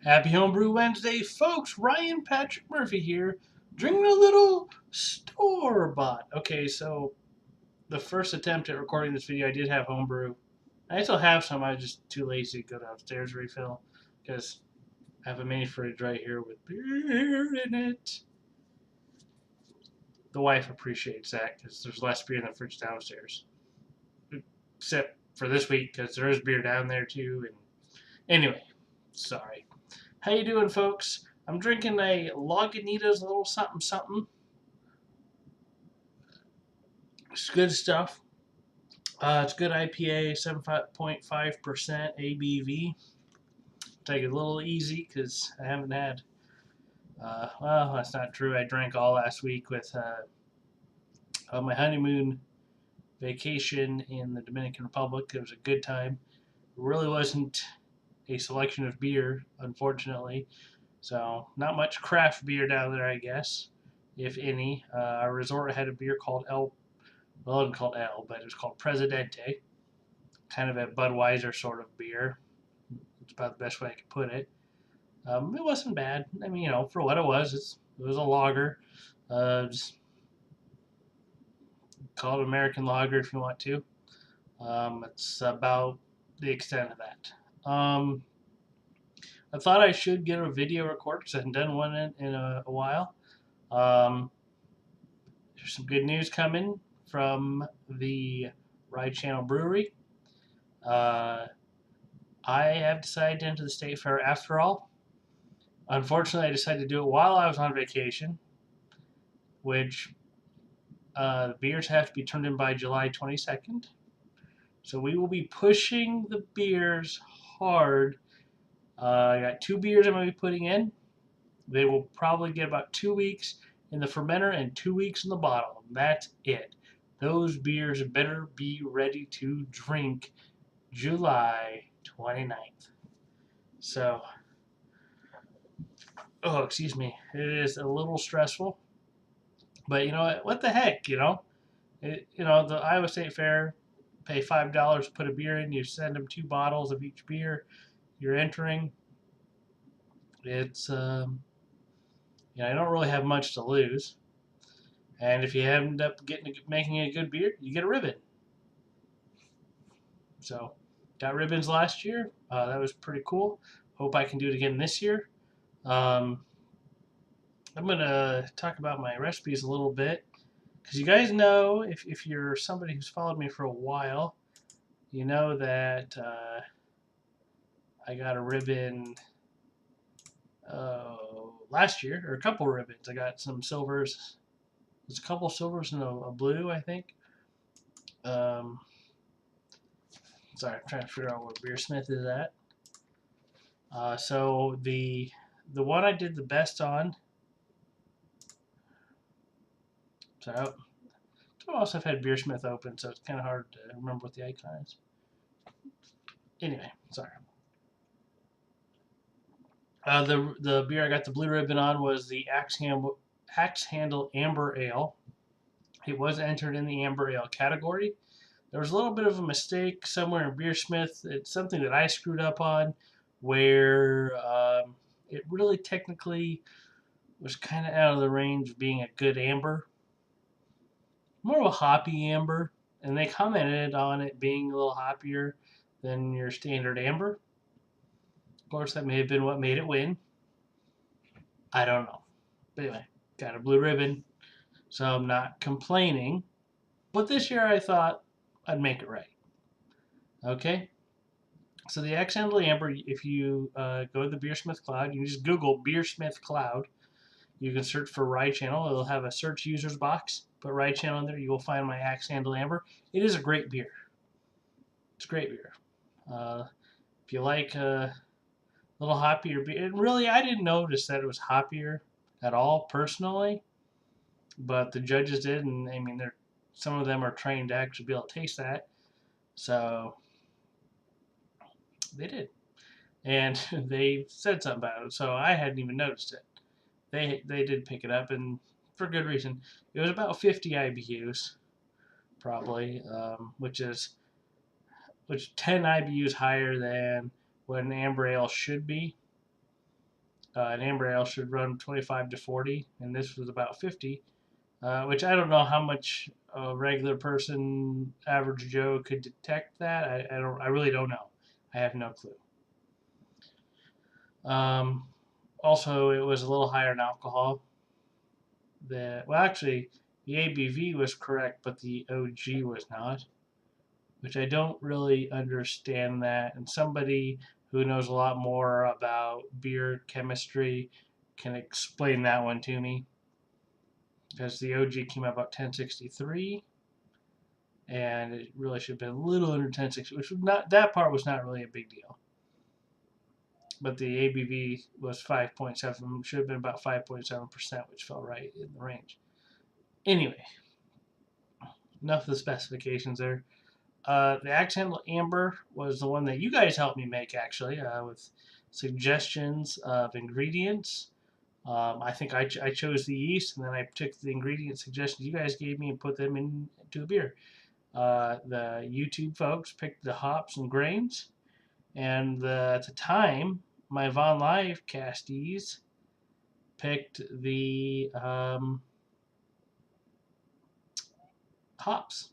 Happy Homebrew Wednesday, folks. Ryan Patrick Murphy here, drinking a little store-bought. Okay, so the first attempt at recording this video, I did have homebrew. I still have some. I was just too lazy to go downstairs to refill because I have a mini fridge right here with beer in it. The wife appreciates that because there's less beer in the fridge downstairs, except for this week because there is beer down there too. And anyway, sorry. How you doing, folks? I'm drinking a Lagunitas little something something. It's good stuff. It's good IPA, 7.5% ABV. Take it a little easy because I haven't had. Well, that's not true. I drank all last week with on my honeymoon vacation in the Dominican Republic. It was a good time. It really wasn't a selection of beer, unfortunately. So not much craft beer down there, I guess, if any. Our resort had a beer called El. Well, it wasn't called El, but it was called Presidente. Kind of a Budweiser sort of beer. It's about the best way I could put it. It wasn't bad. I mean, for what it was a lager. Just call it American lager if you want to. It's about the extent of that. I thought I should get a video recorded because I haven't done one in a while. There's some good news coming from the RyChannel brewery. I have decided to enter the state fair after all. Unfortunately, I decided to do it while I was on vacation, which the beers have to be turned in by July 22nd. So we will be pushing the beers hard. I got 2 beers I'm going to be putting in. They will probably get about 2 weeks in the fermenter and 2 weeks in the bottle. That's it. Those beers better be ready to drink July 29th. So, excuse me. It is a little stressful. But you know what the heck, the Iowa State Fair, pay $5 to put a beer in. You send them 2 bottles of each beer you're entering. It's I don't really have much to lose. And if you end up making a good beer, you get a ribbon. So, got ribbons last year. That was pretty cool. Hope I can do it again this year. I'm gonna talk about my recipes a little bit. Because you guys know, if you're somebody who's followed me for a while, you know that I got a ribbon last year, or a couple ribbons. I got some silvers. There's a couple silvers and a blue, I think. Sorry, I'm trying to figure out where Beersmith is at. So the one I did the best on. So I also have had Beersmith open, so it's kind of hard to remember what the icon is. Anyway, sorry. The beer I got the blue ribbon on was the Axe Handle Amber Ale. It was entered in the Amber Ale category. There was a little bit of a mistake somewhere in Beersmith. It's something that I screwed up on, where it really technically was kind of out of the range of being a good amber. More of a hoppy amber, and they commented on it being a little hoppier than your standard amber. Of course, that may have been what made it win. I don't know. But anyway, got a blue ribbon, so I'm not complaining. But this year I thought I'd make it right. Okay? So the Axe Handle Amber, if you go to the Beersmith Cloud, you can just Google Beersmith Cloud. You can search for RyChannel. It'll have a search users box. Put RyChannel in there. You will find my Axe Handle Amber. It is a great beer. It's a great beer. If you like a little hoppier beer, and really I didn't notice that it was hoppier at all personally, but the judges did, and I mean, some of them are trained to actually be able to taste that, so they did, and they said something about it, so I hadn't even noticed it. They did pick it up, and for good reason. It was about 50 IBUs, probably, which 10 IBUs higher than what an amber ale should be. An amber ale should run 25 to 40, and this was about 50, which I don't know how much a regular person, average Joe, could detect that. I really don't know. I have no clue. Um, Also, it was a little higher in alcohol. Actually, the ABV was correct, but the OG was not, which I don't really understand that. And somebody who knows a lot more about beer chemistry can explain that one to me, because the OG came out about 1063, and it really should have been a little under 1060, which was not, that part was not really a big deal. But the ABV was 5.7, should have been about 5.7%, which felt right in the range. Anyway, enough of the specifications there. The Accidental Amber was the one that you guys helped me make, actually, with suggestions of ingredients. I think I chose the yeast, and then I took the ingredient suggestions you guys gave me and put them into a beer. The YouTube folks picked the hops and grains, and at the time, my Von Live castees picked the hops.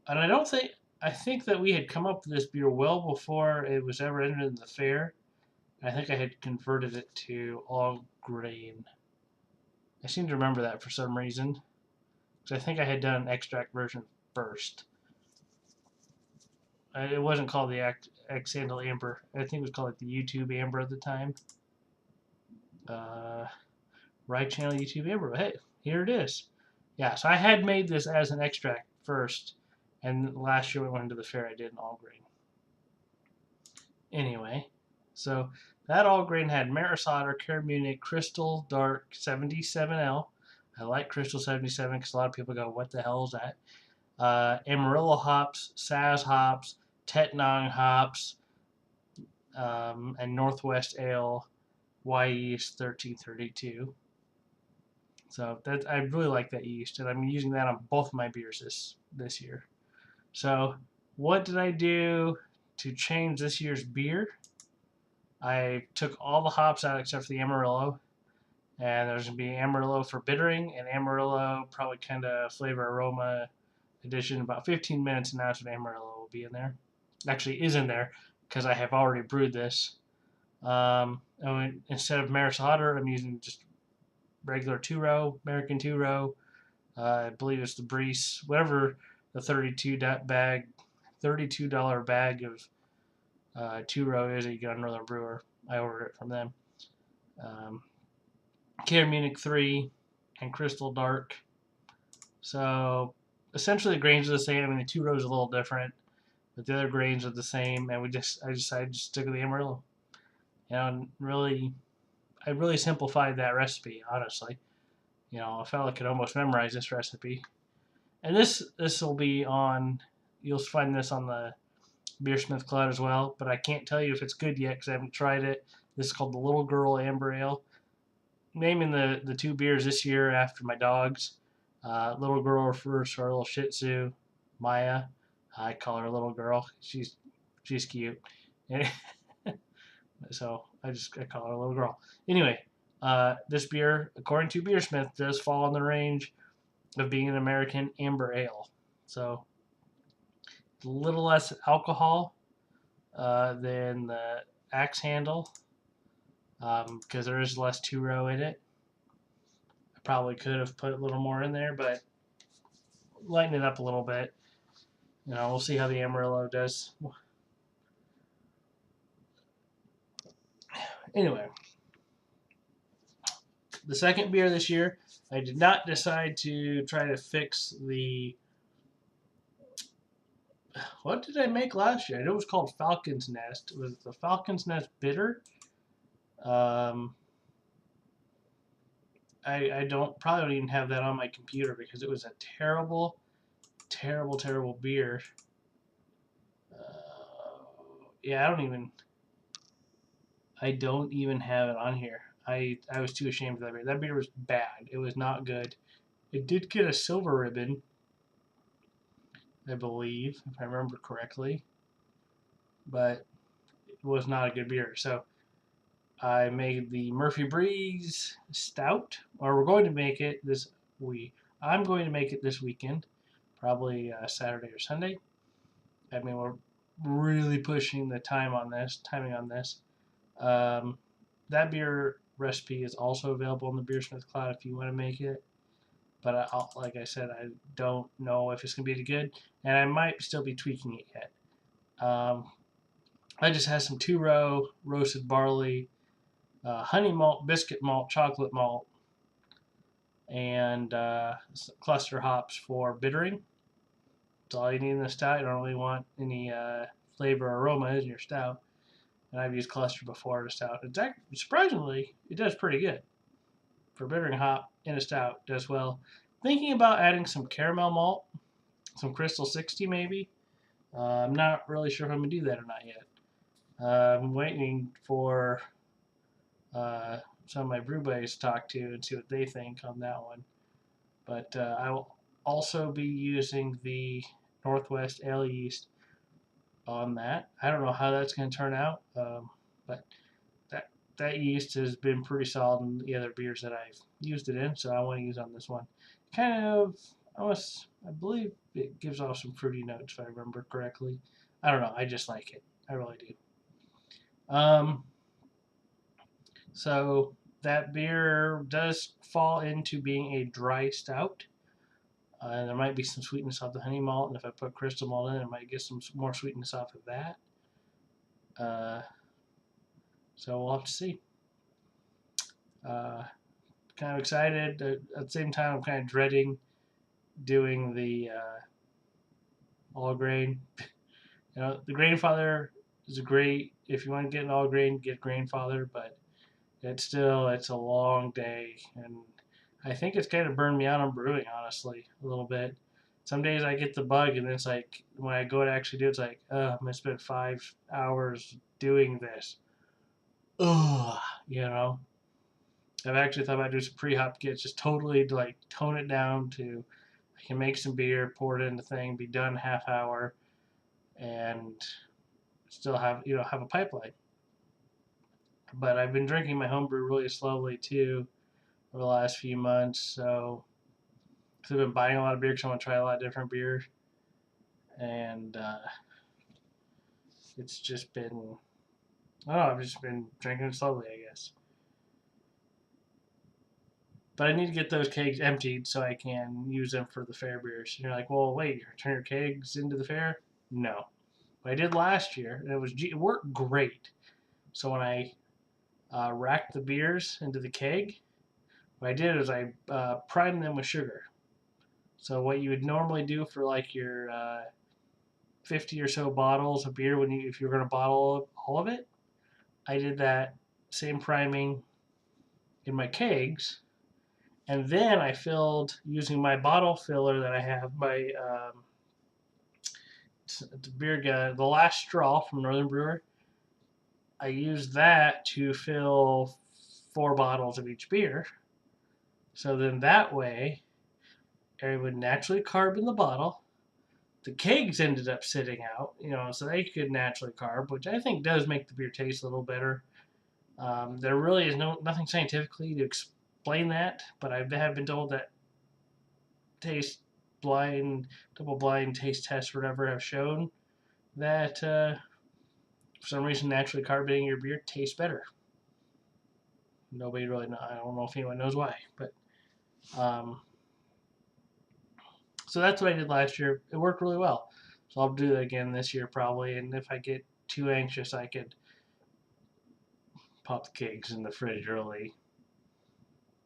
And I think that we had come up with this beer well before it was ever entered in the fair. I think I had converted it to all grain. I seem to remember that for some reason, because I think I had done an extract version first. It wasn't called the Accidental Amber. I think it was called like the YouTube Amber at the time. RyChannel YouTube Amber. Hey, here it is. Yeah, so I had made this as an extract first, and last year we went into the fair, I did an all grain. Anyway, so that all grain had Maris Otter, Care Munich, Crystal Dark 77L. I like Crystal 77 because a lot of people go, what the hell is that? Amarillo hops, Saz hops, Tetnang hops, and Northwest Ale Y yeast 1332. So I really like that yeast, and I'm using that on both of my beers this year. So what did I do to change this year's beer? I took all the hops out except for the Amarillo, and there's going to be Amarillo for bittering and Amarillo probably kind of flavor aroma addition. About 15 minutes and that's when Amarillo will be in there. Actually is in there because I have already brewed this. Instead of Maris Otter, I'm using just regular 2-row, American 2-row. I believe it's the Breeze, whatever the $32 bag of 2-row is that you get on Northern Brewer. I ordered it from them. Care Munich 3 and Crystal Dark. So essentially the grains are the same. I mean, the 2-row is a little different, but the other grains are the same. And I decided to stick with the Amarillo. And I really simplified that recipe, honestly. A fella could almost memorize this recipe. And this will be on, you'll find this on the Beersmith Cloud as well, but I can't tell you if it's good yet because I haven't tried it. This is called the Little Girl Amber Ale. Naming the two beers this year after my dogs. Little Girl refers to our little Shih Tzu, Maya. I call her Little Girl. She's cute. So I call her Little Girl. Anyway, this beer, according to Beersmith, does fall in the range of being an American amber ale. So a little less alcohol than the Axe Handle, because there is less 2-row in it. I probably could have put a little more in there, but lighten it up a little bit. We'll see how the Amarillo does. Anyway, the second beer this year, I did not decide to try to fix the... What did I make last year? I know it was called Falcon's Nest. Was it the Falcon's Nest Bitter? I probably don't even have that on my computer because it was a terrible, terrible, terrible beer. Yeah, I don't even have it on here. I was too ashamed of that beer. That beer was bad. It was not good. It did get a silver ribbon, I believe, if I remember correctly, but it was not a good beer. So I made the Murphy Breeze Stout, or we're going to make it this week. I'm going to make it this weekend, probably Saturday or Sunday. I mean, we're really pushing the timing on this. Um, that beer recipe is also available on the Beersmith Cloud if you want to make it. But like I said, I don't know if it's going to be any good, and I might still be tweaking it yet. I just had some 2-row roasted barley, honey malt, biscuit malt, chocolate malt, and cluster hops for bittering. That's all you need in the stout. You don't really want any flavor or aroma in your stout. And I've used cluster before in a stout. Surprisingly, it does pretty good for bittering hop in a stout. Does well. Thinking about adding some caramel malt, some Crystal 60 maybe. I'm not really sure if I'm gonna do that or not yet. I'm waiting for some of my brew buddies to talk to and see what they think on that one. But I will also be using the Northwest Ale yeast on that. I don't know how that's going to turn out, but that yeast has been pretty solid in the other beers that I've used it in, so I want to use on this one. Kind of, I believe it gives off some fruity notes if I remember correctly. I don't know. I just like it. I really do. So that beer does fall into being a dry stout. There might be some sweetness off the honey malt, and if I put crystal malt in, I might get some more sweetness off of that. So we'll have to see. Kind of excited. At the same time, I'm kind of dreading doing the all grain. The Grainfather is great. If you want to get an all grain, get Grainfather, but it's a long day, and I think it's kind of burned me out on brewing, honestly, a little bit. Some days I get the bug, and it's like when I go to actually do it, it's like, I'm gonna spend 5 hours doing this. Ugh, I've actually thought about doing some pre-hop kits, just totally like tone it down to I can make some beer, pour it in the thing, be done half hour, and still have have a pipeline. But I've been drinking my homebrew really slowly too over the last few months, so because I've been buying a lot of beer because I want to try a lot of different beers, and it's just been I've just been drinking it slowly, I guess. But I need to get those kegs emptied so I can use them for the fair beers. And you're like, well, wait, you turn your kegs into the fair? No. What I did last year, and it worked great. So when I racked the beers into the keg, what I did is I primed them with sugar. So what you would normally do for like your 50 or so bottles of beer if you're going to bottle all of it, I did that same priming in my kegs, and then I filled using my bottle filler that I have, my the beer guy, the last straw from Northern Brewer. I used that to fill 4 bottles of each beer. So then that way, it would naturally carb in the bottle. The kegs ended up sitting out, so they could naturally carb, which I think does make the beer taste a little better. There really is nothing scientifically to explain that, but I have been told that double blind taste tests, or whatever, have shown that for some reason naturally carbonating your beer tastes better. Nobody really knows. I don't know if anyone knows why, but so that's what I did last year. It worked really well. So I'll do it again this year probably, and if I get too anxious, I could pop the kegs in the fridge early.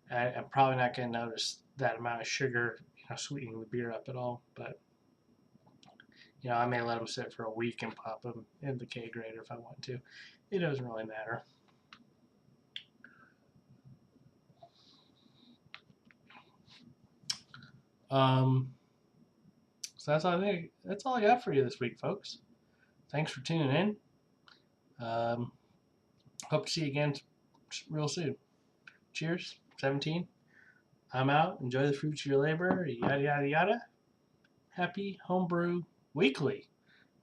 I'm probably not going to notice that amount of sugar, sweetening the beer up at all, but I may let them sit for a week and pop them in the kegerator if I want to. It doesn't really matter. So that's all I got for you this week, folks. Thanks for tuning in. Hope to see you again real soon. Cheers. 17. I'm out. Enjoy the fruits of your labor. Yada, yada, yada. Happy Homebrew Weekly.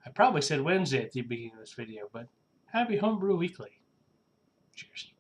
I probably said Wednesday at the beginning of this video, but happy Homebrew Weekly. Cheers.